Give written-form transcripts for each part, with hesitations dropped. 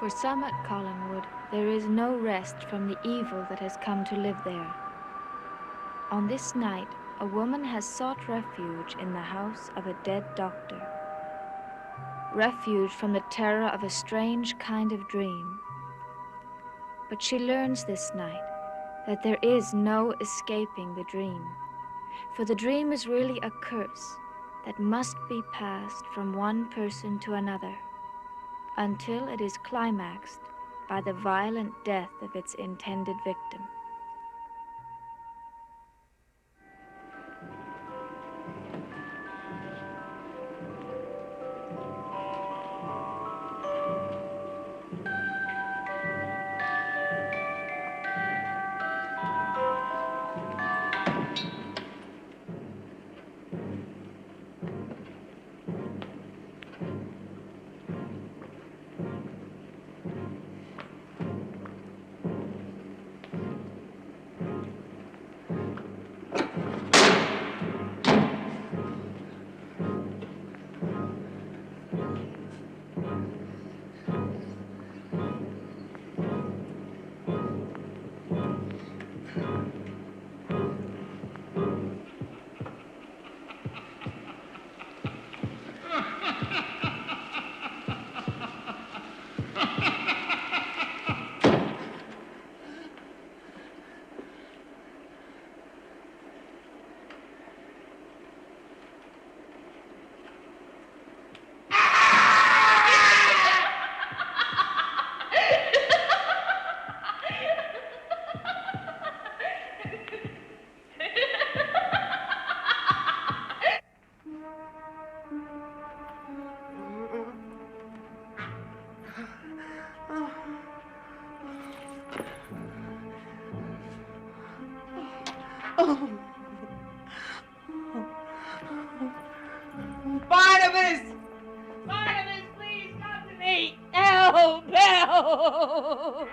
For some at Collinwood, there is no rest from the evil that has come to live there. On this night, a woman has sought refuge in the house of a dead doctor. Refuge from the terror of a strange kind of dream. But she learns this night that there is no escaping the dream, for the dream is really a curse that must be passed from one person to another until it is climaxed by the violent death of its intended victim. Barnabas! Barnabas, please come to me! Help! Help!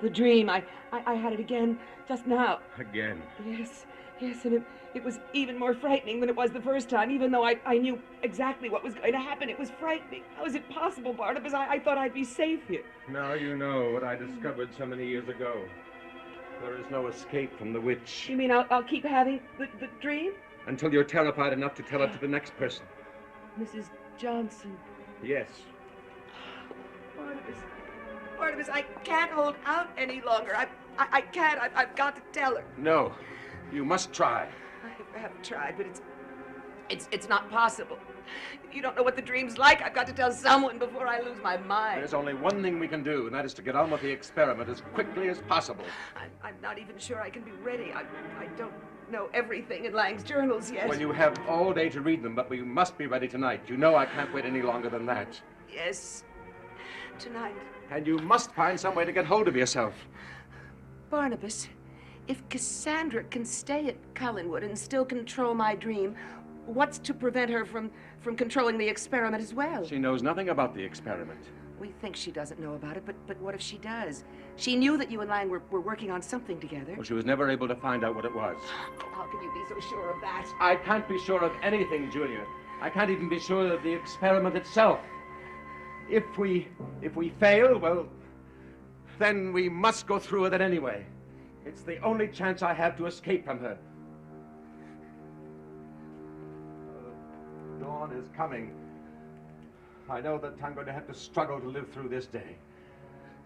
The dream, I had it again just now. Again? Yes, and it was even more frightening than it was the first time, even though I knew exactly what was going to happen. It was frightening. How is it possible, Barnabas? I thought I'd be safe here. Now you know what I discovered so many years ago. There is no escape from the witch. You mean I'll keep having the dream? Until you're terrified enough to tell it to the next person. Mrs. Johnson. Yes. Barnabas, I can't hold out any longer. I can't. I've got to tell her. No. You must try. I have tried, but it's not possible. If you don't know what the dream's like, I've got to tell someone before I lose my mind. There's only one thing we can do, and that is to get on with the experiment as quickly as possible. I'm not even sure I can be ready. I don't know everything in Lang's journals yet. Well, you have all day to read them, but we must be ready tonight. You know I can't wait any longer than that. Yes, tonight. And you must find some way to get hold of yourself. Barnabas, if Cassandra can stay at Collinwood and still control my dream, what's to prevent her from controlling the experiment as well? She knows nothing about the experiment. We think she doesn't know about it, but what if she does? She knew that you and Lang were working on something together. Well, she was never able to find out what it was. How can you be so sure of that? I can't be sure of anything, Julia. I can't even be sure of the experiment itself. If we fail, well, then we must go through with it anyway. It's the only chance I have to escape from her. Dawn is coming. I know that I'm going to have to struggle to live through this day.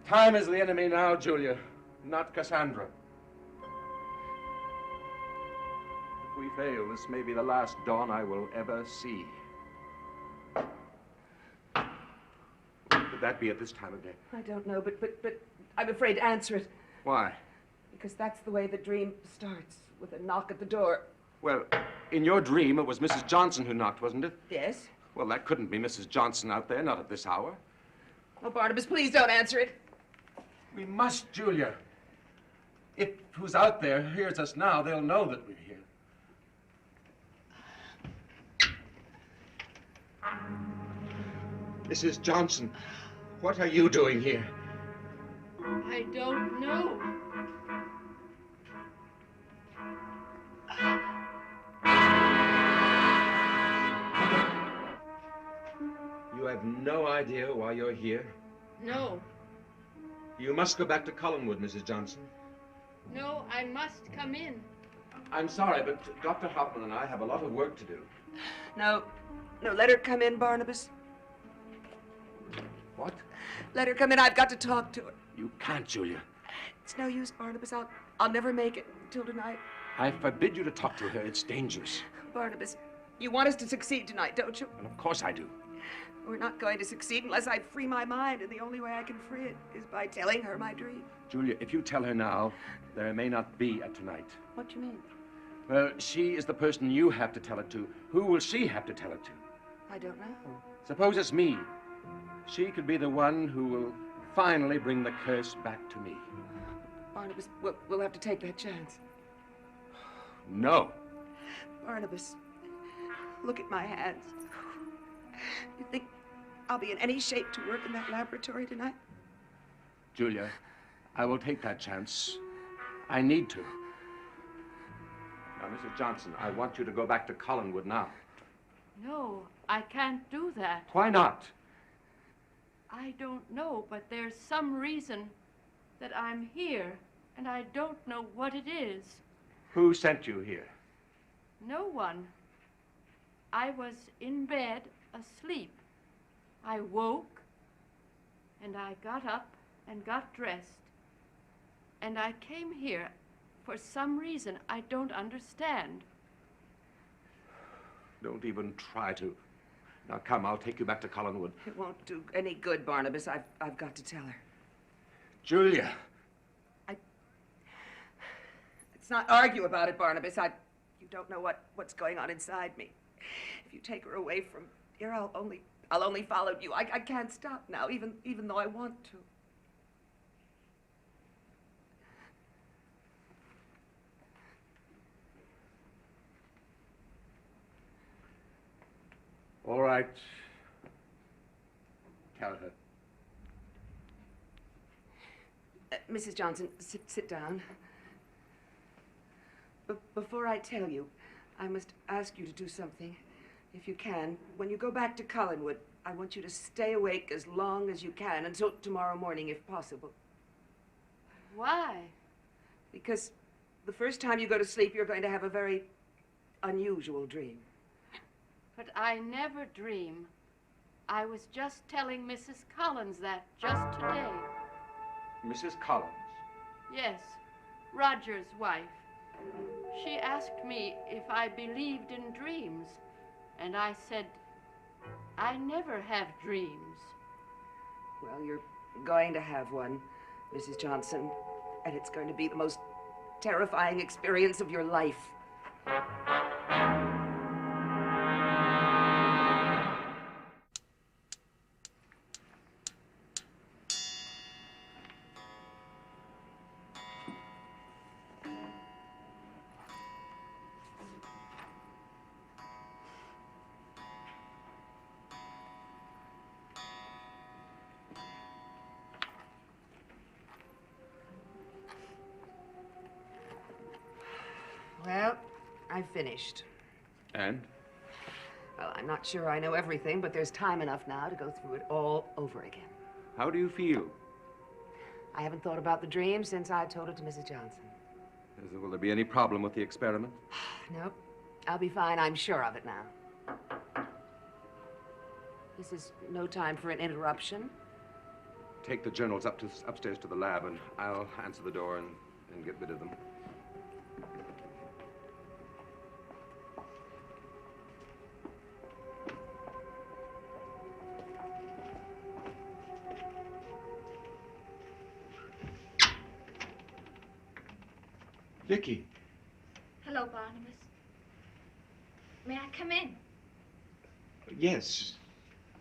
Time is the enemy now, Julia, not Cassandra. If we fail, this may be the last dawn I will ever see. Could that be at this time of day? I don't know, but I'm afraid to answer it. Why? Because that's the way the dream starts, with a knock at the door. Well, in your dream, it was Mrs. Johnson who knocked, wasn't it? Yes. Well, that couldn't be Mrs. Johnson out there, not at this hour. Oh, Barnabas, please don't answer it. We must, Julia. If who's out there hears us now, they'll know that we're here. Mrs. Johnson, what are you doing here? I don't know. You have no idea why you're here? No, You must go back to Collinwood, Mrs. Johnson. no, I must come in. I'm sorry, but Dr. Hoffman and I have a lot of work to do. No, let her come in, Barnabas. What? Let her come in. I've got to talk to her. You can't, Julia. It's no use, Barnabas. I'll never make it till tonight. I forbid you to talk to her. It's dangerous. Barnabas, you want us to succeed tonight, don't you? And of course I do. We're not going to succeed unless I free my mind, and the only way I can free it is by telling her my dream. Julia, if you tell her now, there may not be a tonight. What do you mean? Well, she is the person you have to tell it to. Who will she have to tell it to? I don't know. Suppose it's me. She could be the one who will finally bring the curse back to me. Barnabas, we'll have to take that chance. No. Barnabas, look at my hands. You think I'll be in any shape to work in that laboratory tonight? Julia, I will take that chance. I need to. Now, Mrs. Johnson, I want you to go back to Collinwood now. No, I can't do that. Why not? I don't know, but there's some reason that I'm here, and I don't know what it is. Who sent you here? No one. I was in bed, asleep. I woke, and I got up and got dressed. And I came here for some reason I don't understand. Don't even try to. Now, come, I'll take you back to Collinwood. It won't do any good, Barnabas. I've got to tell her. Julia! Let's not argue about it, Barnabas. You don't know what's going on inside me. If you take her away from here, I'll only follow you. I can't stop now, even though I want to. All right. Tell her. Mrs. Johnson, sit down. Before I tell you, I must ask you to do something. If you can, when you go back to Collinwood, I want you to stay awake as long as you can, until tomorrow morning, if possible. Why? Because the first time you go to sleep, you're going to have a very unusual dream. But I never dream. I was just telling Mrs. Collins that just today. Mrs. Collins? Yes, Roger's wife. She asked me if I believed in dreams, and I said, I never have dreams. Well, you're going to have one, Mrs. Johnson, and it's going to be the most terrifying experience of your life. Well, I've finished. And? Well, I'm not sure I know everything, but there's time enough now to go through it all over again. How do you feel? I haven't thought about the dream since I told it to Mrs. Johnson. Will there be any problem with the experiment? Nope. I'll be fine. I'm sure of it now. This is no time for an interruption. Take the journals upstairs to the lab, and I'll answer the door and get rid of them. Vicky. Hello, Barnabas. May I come in? Yes,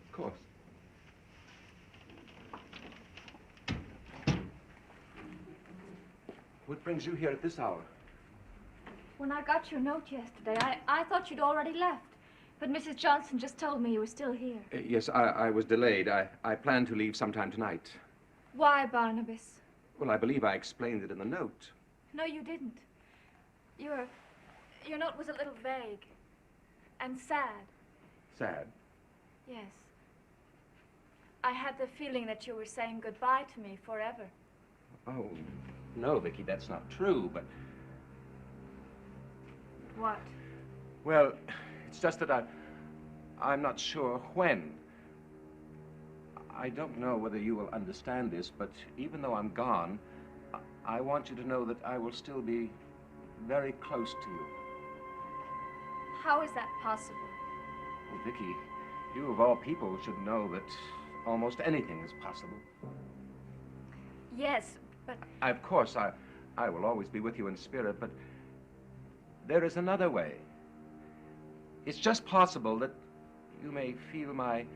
of course. What brings you here at this hour? When I got your note yesterday, I thought you'd already left. But Mrs. Johnson just told me you were still here. Yes, I was delayed. I planned to leave sometime tonight. Why, Barnabas? Well, I believe I explained it in the note. No, you didn't. Your note was a little vague. And sad. Sad? Yes. I had the feeling that you were saying goodbye to me forever. Oh, no, Vicky, that's not true, but... What? Well, it's just that I'm not sure when. I don't know whether you will understand this, but even though I'm gone, I want you to know that I will still be very close to you. How is that possible? Well, Vicky, you of all people should know that almost anything is possible. Yes, but... Of course, I will always be with you in spirit, but there is another way. It's just possible that you may feel my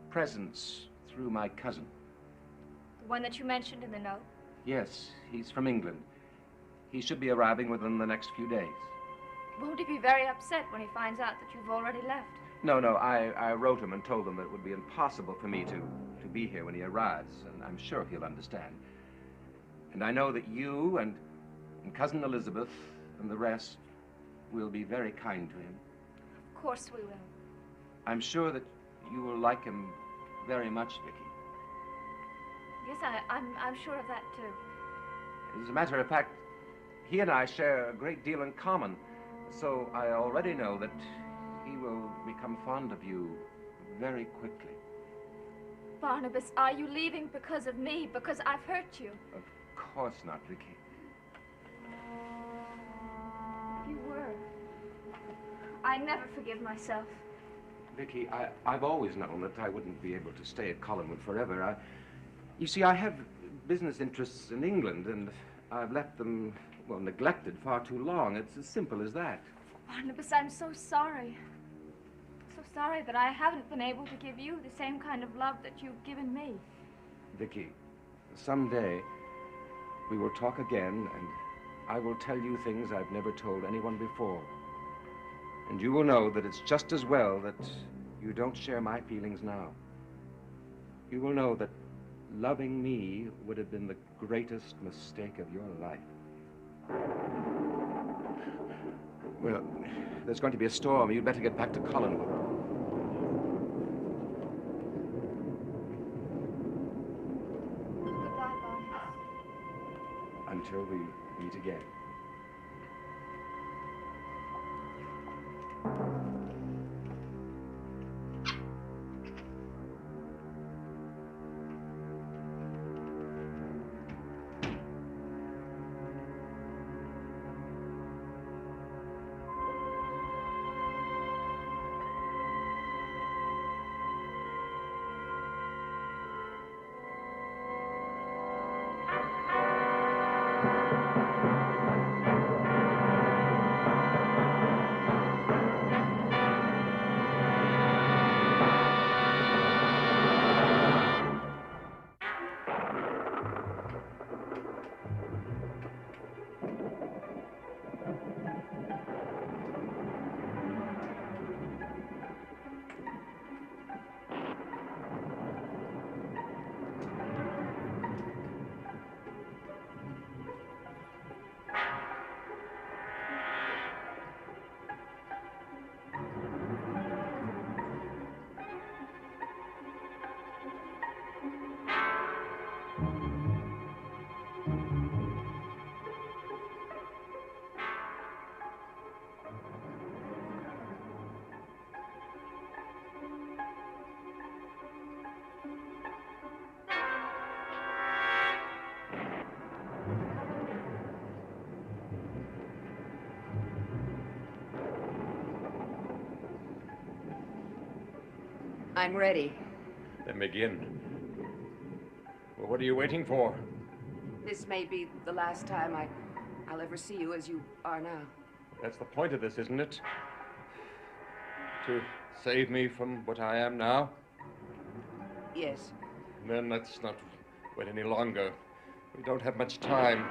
presence through my cousin. The one that you mentioned in the note? Yes, he's from England. He should be arriving within the next few days. Won't he be very upset when he finds out that you've already left? No, I wrote him and told him that it would be impossible for me to be here when he arrives, and I'm sure he'll understand. And I know that you and Cousin Elizabeth and the rest will be very kind to him. Of course we will. I'm sure that you will like him very much, Vicky. Yes, I'm sure of that, too. As a matter of fact, he and I share a great deal in common, so I already know that he will become fond of you very quickly. Barnabas, are you leaving because of me? Because I've hurt you? Of course not, Vicky. If you were, I never forgive myself. Vicky, I've always known that I wouldn't be able to stay at Collinwood forever. You see, I have business interests in England, and I've left them, well, neglected far too long. It's as simple as that. Barnabas, I'm so sorry. So sorry that I haven't been able to give you the same kind of love that you've given me. Vicky, someday we will talk again, and I will tell you things I've never told anyone before. And you will know that it's just as well that you don't share my feelings now. You will know that loving me would have been the greatest mistake of your life. Well, there's going to be a storm. You'd better get back to Collinwood. Goodbye, Barnabas. Until we meet again. I'm ready. Then begin. Well, what are you waiting for? This may be the last time I'll ever see you as you are now. That's the point of this, isn't it? To save me from what I am now? Yes. Then let's not wait any longer. We don't have much time.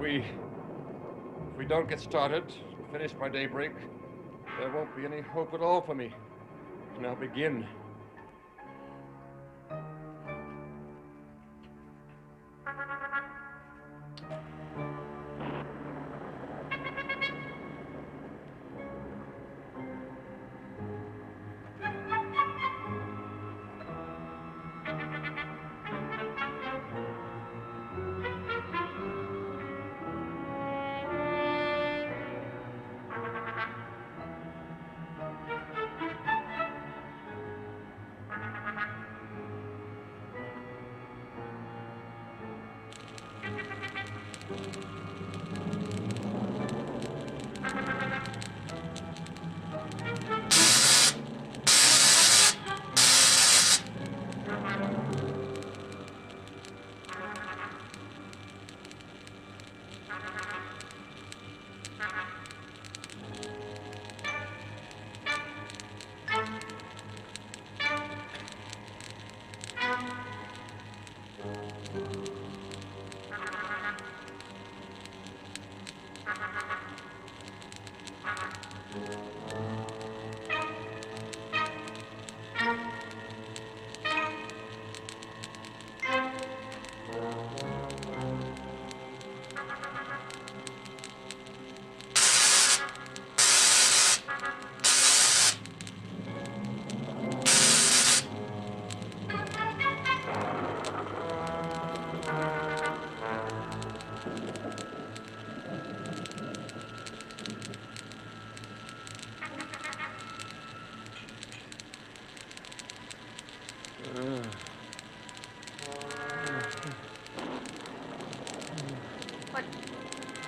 If we don't get started, finish by daybreak, there won't be any hope at all for me. And I'll begin.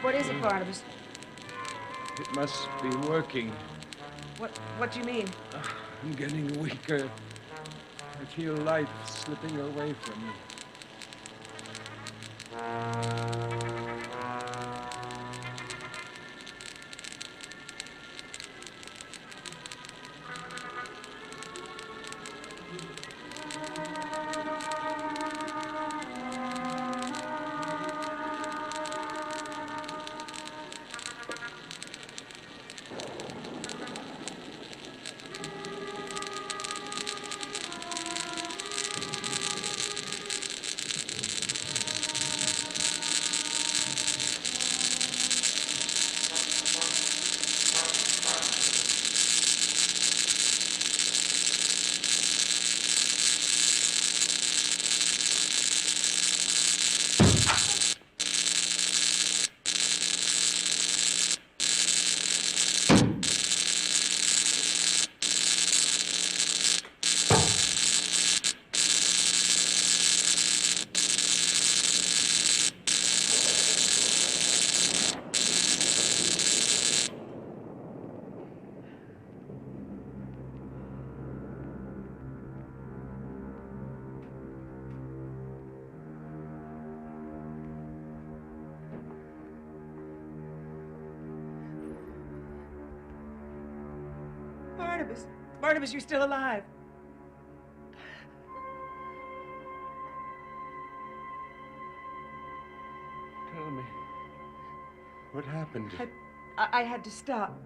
What is it, Barnabas? It must be working. What do you mean? I'm getting weaker. I feel life slipping away from me. Barnabas, you're still alive. Tell me, what happened? I had to stop.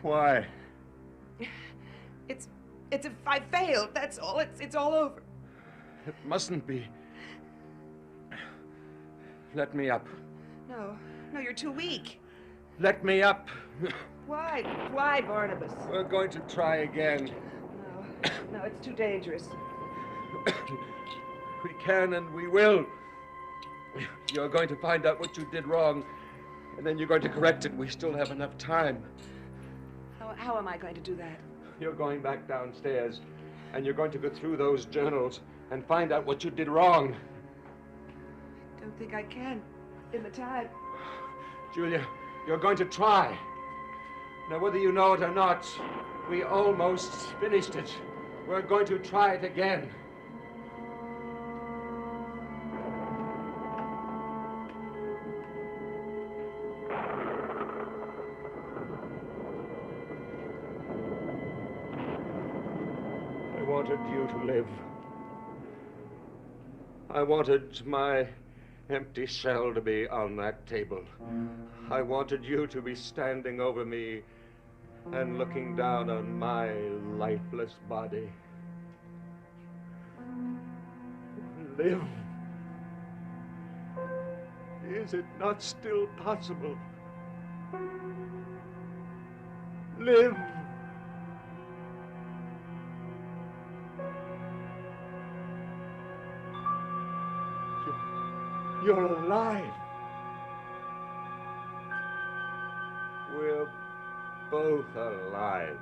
Why? I failed, that's all. It's all over. It mustn't be. Let me up. No, you're too weak. Let me up. Why, Barnabas? We're going to try again. No, it's too dangerous. We can and we will. You're going to find out what you did wrong, and then you're going to correct it. We still have enough time. How am I going to do that? You're going back downstairs, and you're going to go through those journals and find out what you did wrong. I don't think I can, in the time. Julia, you're going to try. Now, whether you know it or not, we almost finished it. We're going to try it again. I wanted you to live. I wanted my empty shell to be on that table. I wanted you to be standing over me and looking down on my lifeless body. Live. Is it not still possible? Live. You're alive. We're both alive.